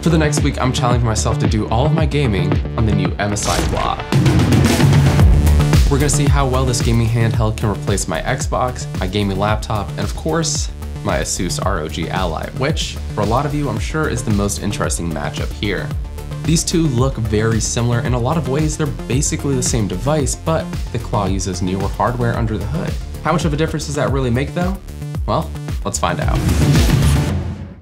For the next week, I'm challenging myself to do all of my gaming on the new MSI Claw. We're gonna see how well this gaming handheld can replace my Xbox, my gaming laptop, and of course, my Asus ROG Ally, which, for a lot of you, I'm sure is the most interesting matchup here. These two look very similar in a lot of ways. They're basically the same device, but the Claw uses newer hardware under the hood. How much of a difference does that really make though? Well, let's find out.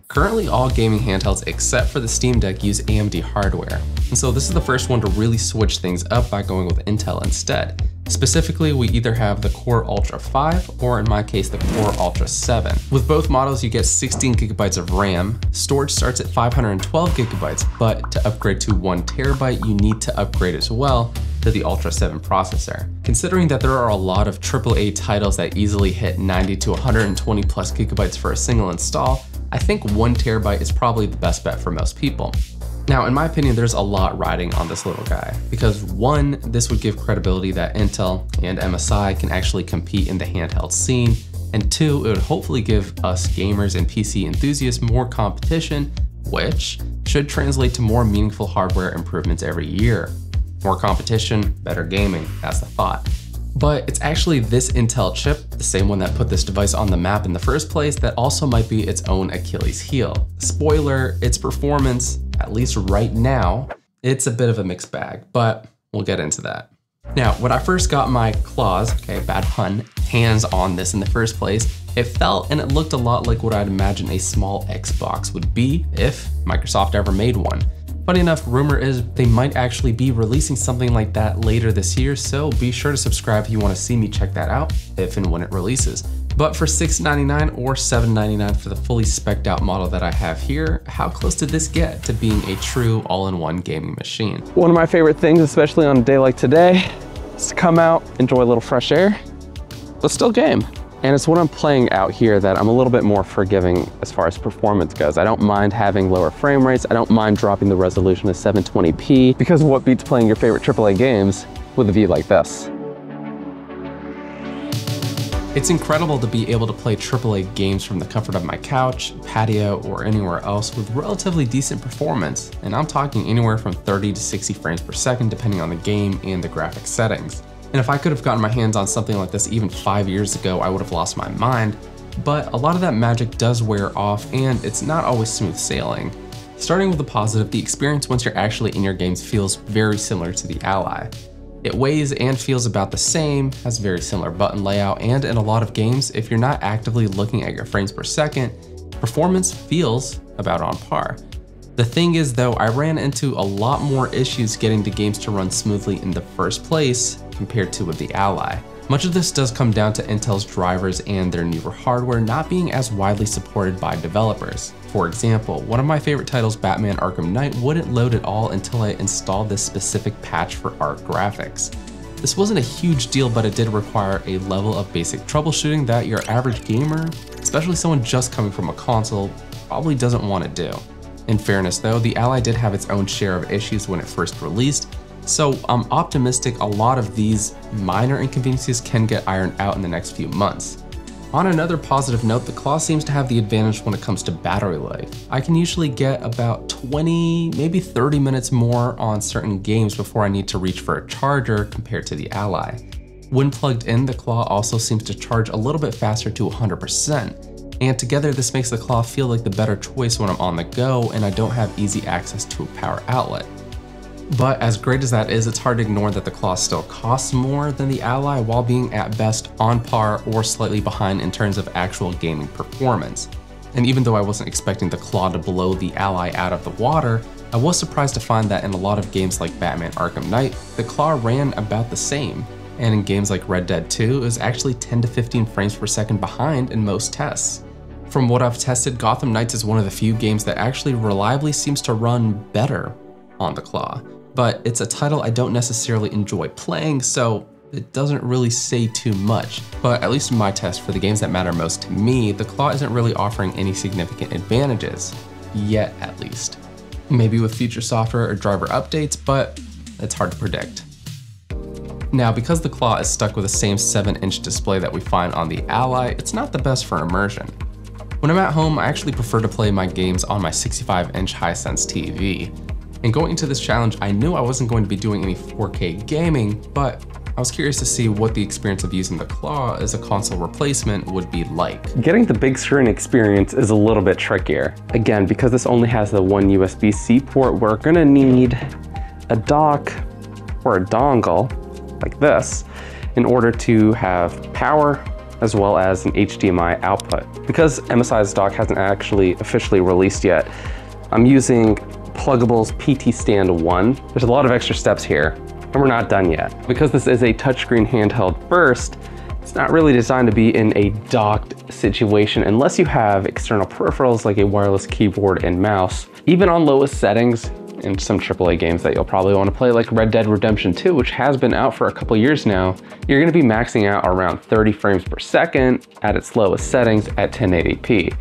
Currently, all gaming handhelds except for the Steam Deck use AMD hardware. And so this is the first one to really switch things up by going with Intel instead. Specifically, we either have the Core Ultra 5 or in my case, the Core Ultra 7. With both models, you get 16 gigabytes of RAM. Storage starts at 512 gigabytes, but to upgrade to 1 terabyte, you need to upgrade as well to the Ultra 7 processor. Considering that there are a lot of AAA titles that easily hit 90 to 120 plus gigabytes for a single install, I think 1 terabyte is probably the best bet for most people. Now, in my opinion, there's a lot riding on this little guy because one, this would give credibility that Intel and MSI can actually compete in the handheld scene, and two, it would hopefully give us gamers and PC enthusiasts more competition, which should translate to more meaningful hardware improvements every year. More competition, better gaming, that's the thought. But it's actually this Intel chip, the same one that put this device on the map in the first place, that also might be its own Achilles heel. Spoiler, its performance, at least right now, it's a bit of a mixed bag, but we'll get into that. Now, when I first got my claws, okay, bad pun, hands on this in the first place, it felt and it looked a lot like what I'd imagine a small Xbox would be if Microsoft ever made one. Funny enough, rumor is they might actually be releasing something like that later this year, so be sure to subscribe if you want to see me check that out if and when it releases. But for $699 or $799 for the fully spec'd out model that I have here, how close did this get to being a true all-in-one gaming machine? One of my favorite things, especially on a day like today, is to come out, enjoy a little fresh air, but still game. And it's when I'm playing out here that I'm a little bit more forgiving as far as performance goes. I don't mind having lower frame rates. I don't mind dropping the resolution to 720p because what beats playing your favorite AAA games with a view like this? It's incredible to be able to play AAA games from the comfort of my couch, patio, or anywhere else with relatively decent performance. And I'm talking anywhere from 30 to 60 frames per second depending on the game and the graphic settings. And if I could have gotten my hands on something like this even 5 years ago, I would have lost my mind. But a lot of that magic does wear off and it's not always smooth sailing. Starting with the positive, the experience once you're actually in your games feels very similar to the Ally. It weighs and feels about the same, has very similar button layout, and in a lot of games, if you're not actively looking at your frames per second, performance feels about on par. The thing is though, I ran into a lot more issues getting the games to run smoothly in the first place compared to with the Ally. Much of this does come down to Intel's drivers and their newer hardware not being as widely supported by developers. For example, one of my favorite titles, Batman Arkham Knight, wouldn't load at all until I installed this specific patch for art graphics. This wasn't a huge deal, but it did require a level of basic troubleshooting that your average gamer, especially someone just coming from a console, probably doesn't want to do. In fairness though, the Ally did have its own share of issues when it first released, so I'm optimistic a lot of these minor inconveniences can get ironed out in the next few months. On another positive note, the Claw seems to have the advantage when it comes to battery life. I can usually get about 20, maybe 30 minutes more on certain games before I need to reach for a charger compared to the Ally. When plugged in, the Claw also seems to charge a little bit faster to 100%. And together this makes the Claw feel like the better choice when I'm on the go and I don't have easy access to a power outlet. But as great as that is, it's hard to ignore that the Claw still costs more than the Ally while being at best on par or slightly behind in terms of actual gaming performance. And even though I wasn't expecting the Claw to blow the Ally out of the water, I was surprised to find that in a lot of games like Batman Arkham Knight, the Claw ran about the same. And in games like Red Dead 2, it was actually 10 to 15 frames per second behind in most tests. From what I've tested, Gotham Knights is one of the few games that actually reliably seems to run better on the Claw. But it's a title I don't necessarily enjoy playing, so it doesn't really say too much. But at least in my test for the games that matter most to me, the Claw isn't really offering any significant advantages. Yet, at least. Maybe with future software or driver updates, but it's hard to predict. Now, because the Claw is stuck with the same 7-inch display that we find on the Ally, it's not the best for immersion. When I'm at home, I actually prefer to play my games on my 65-inch Hisense TV. And going into this challenge, I knew I wasn't going to be doing any 4K gaming, but I was curious to see what the experience of using the Claw as a console replacement would be like. Getting the big screen experience is a little bit trickier. Again, because this only has the one USB-C port, we're gonna need a dock or a dongle like this in order to have power as well as an HDMI output. Because MSI's dock hasn't actually officially released yet, I'm using Plugable's PT Stand 1. There's a lot of extra steps here, and we're not done yet. Because this is a touchscreen handheld first, it's not really designed to be in a docked situation unless you have external peripherals like a wireless keyboard and mouse. Even on lowest settings, in some AAA games that you'll probably want to play like Red Dead Redemption 2, which has been out for a couple years now, you're going to be maxing out around 30 frames per second at its lowest settings at 1080p.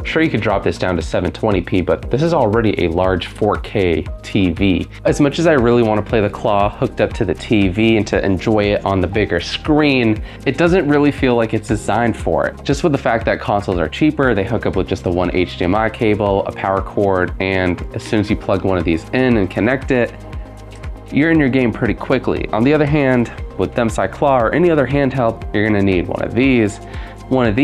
Sure, you could drop this down to 720p, but this is already a large 4K TV. As much as I really want to play the Claw hooked up to the TV and to enjoy it on the bigger screen, it doesn't really feel like it's designed for it. Just with the fact that consoles are cheaper, they hook up with just the one HDMI cable, a power cord, and as soon as you plug one of these in and connect it, you're in your game pretty quickly. On the other hand, with MSI Claw or any other handheld, you're gonna need one of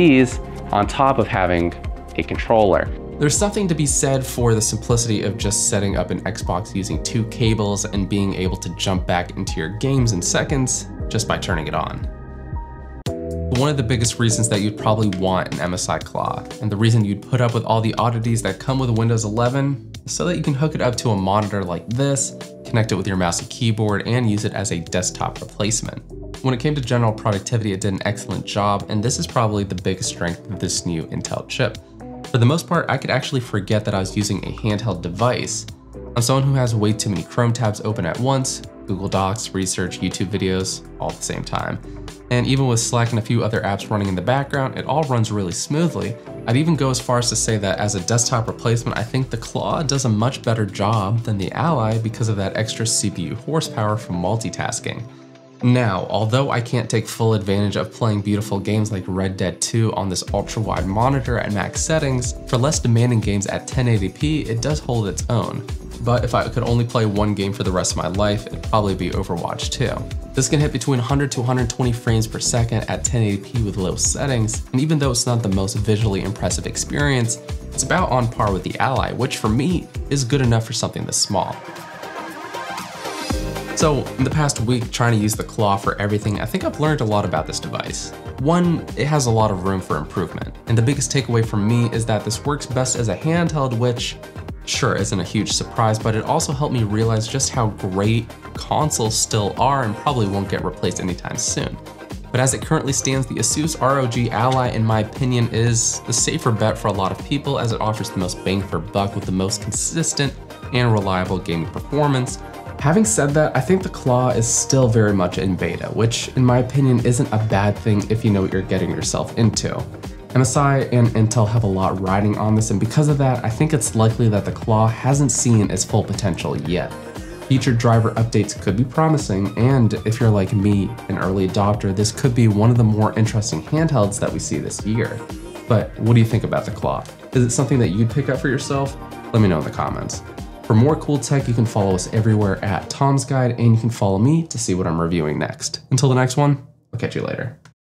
these on top of having a controller. There's something to be said for the simplicity of just setting up an Xbox using two cables and being able to jump back into your games in seconds just by turning it on. One of the biggest reasons that you'd probably want an MSI Claw, and the reason you'd put up with all the oddities that come with Windows 11, is so that you can hook it up to a monitor like this, connect it with your mouse and keyboard, and use it as a desktop replacement. When it came to general productivity, it did an excellent job, and this is probably the biggest strength of this new Intel chip. For the most part, I could actually forget that I was using a handheld device. I'm someone who has way too many Chrome tabs open at once, Google Docs, research, YouTube videos, all at the same time. And even with Slack and a few other apps running in the background, it all runs really smoothly. I'd even go as far as to say that as a desktop replacement, I think the Claw does a much better job than the Ally because of that extra CPU horsepower from multitasking. Now, although I can't take full advantage of playing beautiful games like Red Dead 2 on this ultra-wide monitor at max settings, for less demanding games at 1080p, it does hold its own. But if I could only play one game for the rest of my life, it'd probably be Overwatch 2. This can hit between 100 to 120 frames per second at 1080p with low settings, and even though it's not the most visually impressive experience, it's about on par with the Ally, which for me is good enough for something this small. So in the past week, trying to use the Claw for everything, I think I've learned a lot about this device. One, it has a lot of room for improvement. And the biggest takeaway from me is that this works best as a handheld, which sure isn't a huge surprise, but it also helped me realize just how great consoles still are and probably won't get replaced anytime soon. But as it currently stands, the Asus ROG Ally, in my opinion, is the safer bet for a lot of people as it offers the most bang for buck with the most consistent and reliable gaming performance. Having said that, I think the Claw is still very much in beta, which in my opinion isn't a bad thing if you know what you're getting yourself into. MSI and Intel have a lot riding on this, and because of that, I think it's likely that the Claw hasn't seen its full potential yet. Future driver updates could be promising, and if you're like me, an early adopter, this could be one of the more interesting handhelds that we see this year. But what do you think about the Claw? Is it something that you'd pick up for yourself? Let me know in the comments. For more cool tech, you can follow us everywhere at Tom's Guide, and you can follow me to see what I'm reviewing next. Until the next one, I'll catch you later.